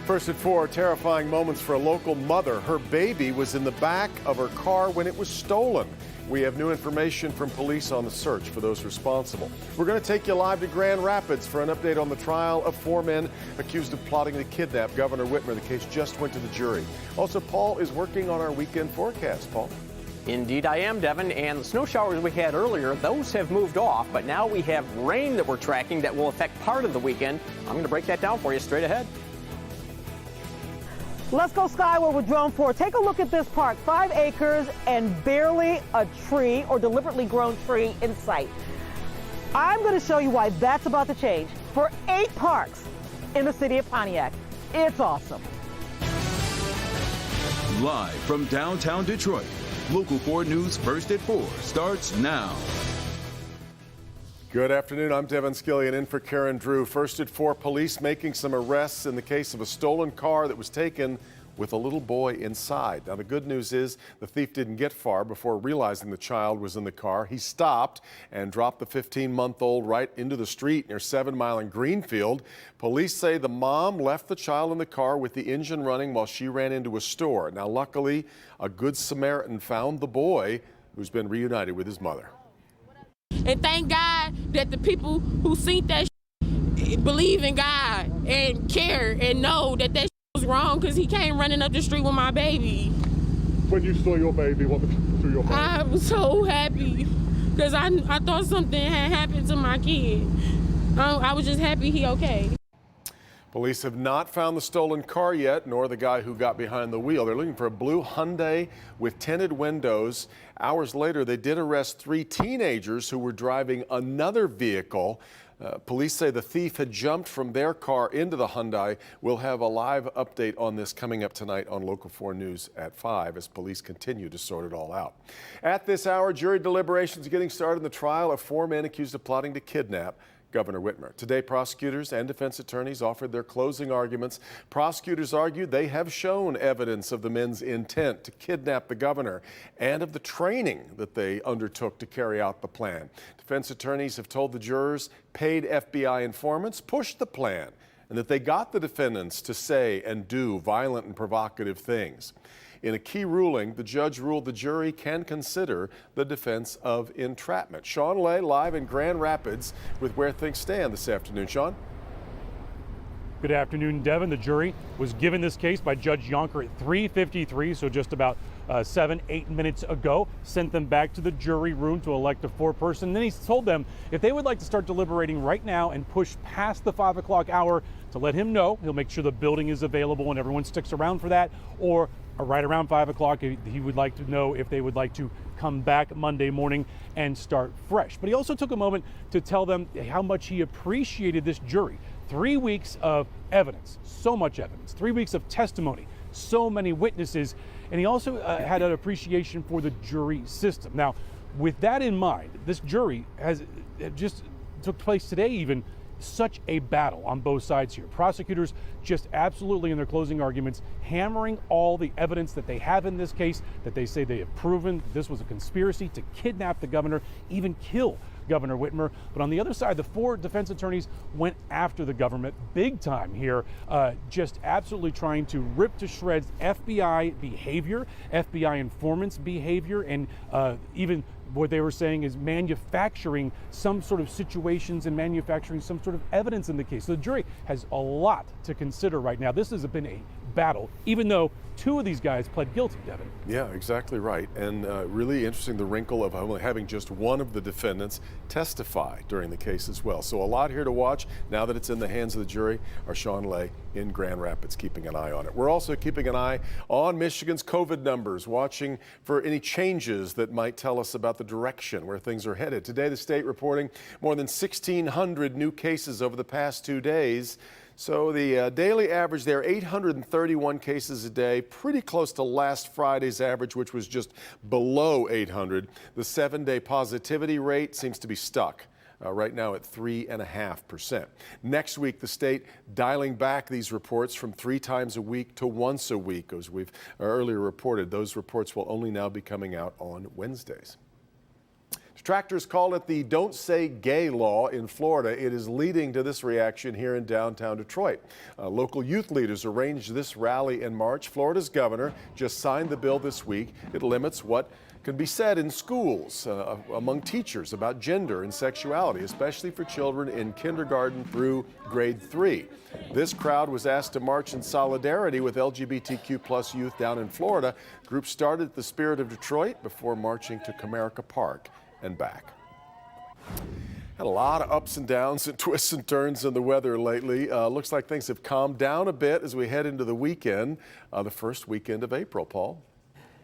First at 4, terrifying moments for a local mother. Her baby was in the back of her car when it was stolen. We have new information from police on the search for those responsible. We're going to take you live to Grand Rapids for an update on the trial of 4 men accused of plotting to kidnap Governor Whitmer. The case just went to the jury. Also, Paul is working on our weekend forecast. Paul? Indeed I am, Devin, and the snow showers we had earlier, those have moved off, but now we have rain that we're tracking that will affect part of the weekend. I'm going to break that down for you straight ahead. Let's go skyward with Drone 4. Take a look at this park. 5 acres and barely a tree or deliberately grown tree in sight. I'm going to show you why that's about to change for 8 parks in the city of Pontiac. It's awesome. Live from downtown Detroit, Local 4 News First at 4 starts now. Good afternoon. I'm Devin Skillian in for Karen Drew. First at 4, police making some arrests in the case of a stolen car that was taken with a little boy inside. Now, the good news is the thief didn't get far before realizing the child was in the car. He stopped and dropped the 15-month-old right into the street near 7 Mile and Greenfield. Police say the mom left the child in the car with the engine running while she ran into a store. Now, luckily, a good Samaritan found the boy who's been reunited with his mother. And thank God that the people who seen that believe in God and care and know that that was wrong, because he came running up the street with my baby. When you saw your baby, what through your mind? I was so happy because I thought something had happened to my kid. I was just happy he okay. Police have not found the stolen car yet, nor the guy who got behind the wheel. They're looking for a blue Hyundai with tinted windows. Hours later, they did arrest 3 teenagers who were driving another vehicle. Police say the thief had jumped from their car into the Hyundai. We'll have a live update on this coming up tonight on Local 4 News at 5 as police continue to sort it all out. At this hour, jury deliberations are getting started in the trial of 4 men accused of plotting to kidnap Governor Whitmer. Today, prosecutors and defense attorneys offered their closing arguments. Prosecutors argued they have shown evidence of the men's intent to kidnap the governor and of the training that they undertook to carry out the plan. Defense attorneys have told the jurors paid FBI informants pushed the plan and that they got the defendants to say and do violent and provocative things. In a key ruling, the judge ruled the jury can consider the defense of entrapment. Sean Lay live in Grand Rapids with where things stand this afternoon. Sean? Good afternoon, Devin. The jury was given this case by Judge Yonker at 3:53, so just about 7-8 minutes ago. Sent them back to the jury room to elect a 4-person. Then he told them if they would like to start deliberating right now and push past the 5 o'clock hour to let him know. He'll make sure the building is available and everyone sticks around for that. Or right around 5 o'clock, he would like to know if they would like to come back Monday morning and start fresh. But he also took a moment to tell them how much he appreciated this jury. 3 weeks of evidence, so much evidence, 3 weeks of testimony, so many witnesses, and he also had an appreciation for the jury system. Now, with that in mind, this jury has just took place today even, such a battle on both sides here. Prosecutors just absolutely in their closing arguments hammering all the evidence that they have in this case, that they say they have proven this was a conspiracy to kidnap the governor, even kill Governor Whitmer. But on the other side, the 4 defense attorneys went after the government big time here, just absolutely trying to rip to shreds FBI behavior, FBI informants behavior, and even what they were saying is manufacturing some sort of situations and manufacturing some sort of evidence in the case. So the jury has a lot to consider right now. This has been a battle, even though 2 of these guys pled guilty, Devin. Yeah, exactly right. And really interesting, the wrinkle of only having just one of the defendants testify during the case as well. So a lot here to watch now that it's in the hands of the jury. Our Sean Lay in Grand Rapids keeping an eye on it. We're also keeping an eye on Michigan's COVID numbers, watching for any changes that might tell us about the direction where things are headed. Today, the state reporting more than 1,600 new cases over the past 2 days. So the daily average there, 831 cases a day, pretty close to last Friday's average, which was just below 800. The 7-day positivity rate seems to be stuck right now at 3.5%. Next week, the state dialing back these reports from 3 times a week to once a week. As we've earlier reported, those reports will only now be coming out on Wednesdays. Detractors call it the Don't Say Gay law in Florida. It is leading to this reaction here in downtown Detroit. Local youth leaders arranged this rally in March. Florida's governor just signed the bill this week. It limits what can be said in schools among teachers about gender and sexuality, especially for children in kindergarten through grade 3. This crowd was asked to march in solidarity with LGBTQ+ youth down in Florida. The group started at the Spirit of Detroit before marching to Comerica Park and back. Had a lot of ups and downs and twists and turns in the weather lately. Looks like things have calmed down a bit as we head into the weekend, the first weekend of April, Paul.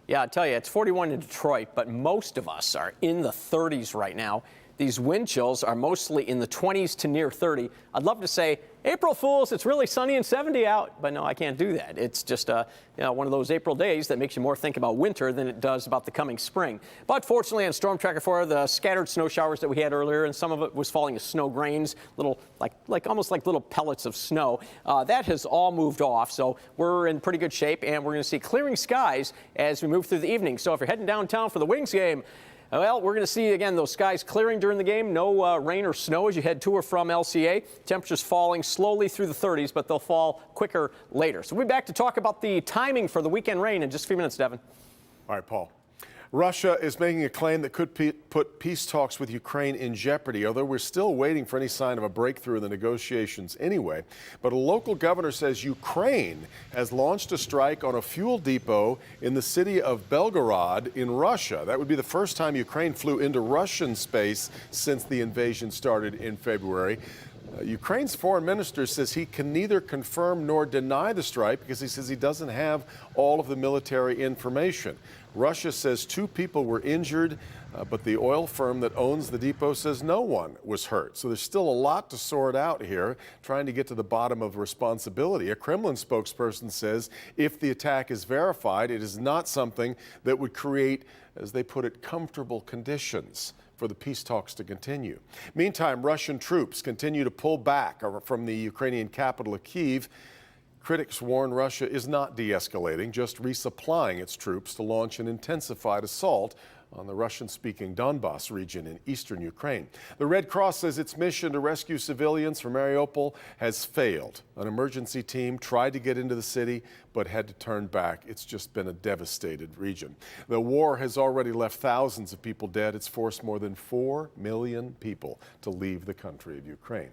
Yeah, I tell you, it's 41 in Detroit, but most of us are in the 30s right now. These wind chills are mostly in the 20s to near 30. I'd love to say, April Fools, it's really sunny and 70 out, but no, I can't do that. It's just one of those April days that makes you more think about winter than it does about the coming spring. But fortunately on Storm Tracker 4, the scattered snow showers that we had earlier, and some of it was falling as snow grains, little almost like little pellets of snow, that has all moved off. So we're in pretty good shape, and we're going to see clearing skies as we move through the evening. So if you're heading downtown for the Wings game, well, we're going to see, again, those skies clearing during the game. No rain or snow as you head to or from LCA. Temperatures falling slowly through the 30s, but they'll fall quicker later. So we'll be back to talk about the timing for the weekend rain in just a few minutes, Devin. All right, Paul. Russia is making a claim that could put peace talks with Ukraine in jeopardy, although we're still waiting for any sign of a breakthrough in the negotiations anyway. But a local governor says Ukraine has launched a strike on a fuel depot in the city of Belgorod in Russia. That would be the first time Ukraine flew into Russian space since the invasion started in February. Ukraine's foreign minister says he can neither confirm nor deny the strike because he says he doesn't have all of the military information. Russia says 2 people were injured, but the oil firm that owns the depot says no one was hurt. So there's still a lot to sort out here, trying to get to the bottom of responsibility. A Kremlin spokesperson says if the attack is verified, it is not something that would create, as they put it, comfortable conditions for the peace talks to continue. Meantime, Russian troops continue to pull back from the Ukrainian capital of Kyiv. Critics warn Russia is not de-escalating, just resupplying its troops to launch an intensified assault on the Russian-speaking Donbas region in eastern Ukraine. The Red Cross says its mission to rescue civilians from Mariupol has failed. An emergency team tried to get into the city but had to turn back. It's just been a devastated region. The war has already left thousands of people dead. It's forced more than 4 million people to leave the country of Ukraine.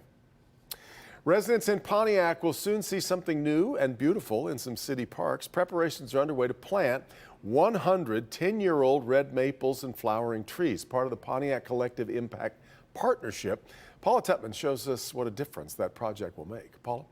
Residents in Pontiac will soon see something new and beautiful in some city parks. Preparations are underway to plant 100 10-year-old red maples and flowering trees, part of the Pontiac Collective Impact Partnership. Paula Tutman shows us what a difference that project will make. Paula?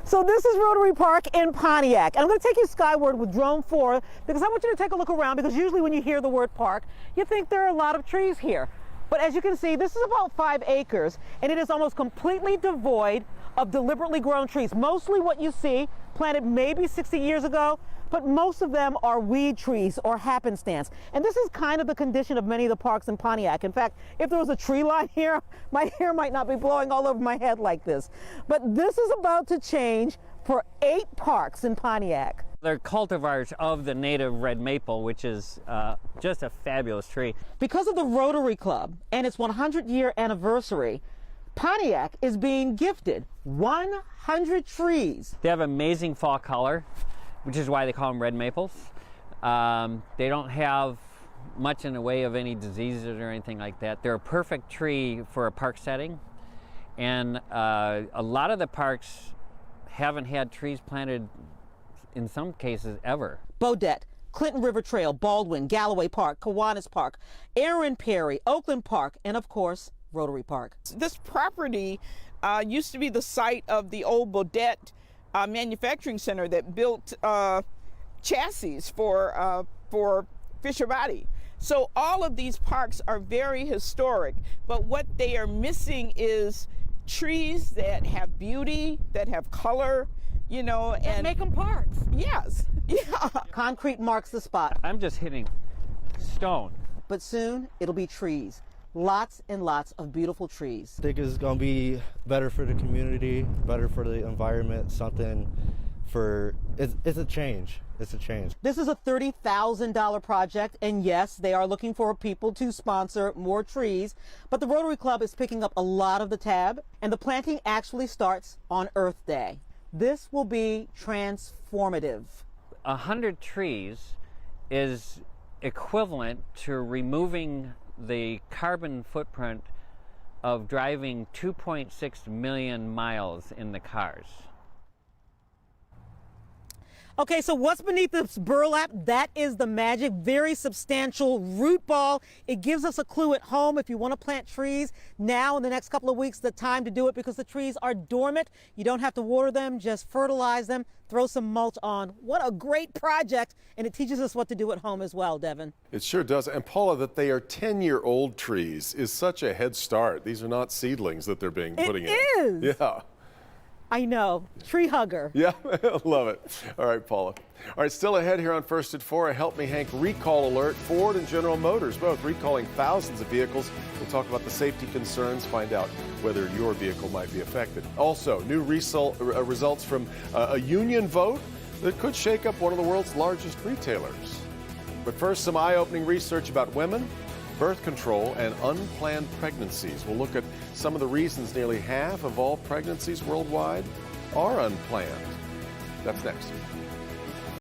So this is Rotary Park in Pontiac. And I'm going to take you skyward with Drone 4 because I want you to take a look around, because usually when you hear the word park, you think there are a lot of trees here. But as you can see, this is about 5 acres, and it is almost completely devoid of deliberately grown trees. Mostly what you see planted maybe 60 years ago, but most of them are weed trees or happenstance. And this is kind of the condition of many of the parks in Pontiac. In fact, if there was a tree line here, my hair might not be blowing all over my head like this. But this is about to change for 8 parks in Pontiac. They're cultivars of the native red maple, which is just a fabulous tree. Because of the Rotary Club and its 100-year anniversary, Pontiac is being gifted 100 trees. They have amazing fall color, which is why they call them red maples. They don't have much in the way of any diseases or anything like that. They're a perfect tree for a park setting. And a lot of the parks haven't had trees planted, in some cases, ever. Bodette, Clinton River Trail, Baldwin, Galloway Park, Kiwanis Park, Aaron Perry, Oakland Park, and of course, Rotary Park. This property used to be the site of the old Bodette manufacturing center that built chassis for Fisher Body. So all of these parks are very historic, but what they are missing is trees that have beauty, that have color, you know, and make them parks. Yes, yeah. Concrete marks the spot. I'm just hitting stone. But soon it'll be trees. Lots and lots of beautiful trees. I think it's going to be better for the community, better for the environment, something for It's a change. It's a change. This is a $30,000 project, and yes, they are looking for people to sponsor more trees, but the Rotary Club is picking up a lot of the tab, and the planting actually starts on Earth Day. This will be transformative. 100 trees is equivalent to removing the carbon footprint of driving 2.6 million miles in the cars. Okay, so what's beneath this burlap? That is the magic, very substantial root ball. It gives us a clue at home if you want to plant trees. Now, in the next couple of weeks, the time to do it because the trees are dormant. You don't have to water them, just fertilize them, throw some mulch on. What a great project, and it teaches us what to do at home as well, Devin. It sure does. And Paula, that they are 10-year-old trees is such a head start. These are not seedlings that they're putting in. It is. Yeah. I know. Tree hugger. Yeah, love it. All right, Paula. All right, still ahead here on First at 4, a Help Me Hank recall alert. Ford and General Motors both recalling thousands of vehicles. We'll talk about the safety concerns, find out whether your vehicle might be affected. Also, new results from a union vote that could shake up one of the world's largest retailers. But first, some eye-opening research about women, birth control, and unplanned pregnancies. We'll look at some of the reasons nearly half of all pregnancies worldwide are unplanned. That's next.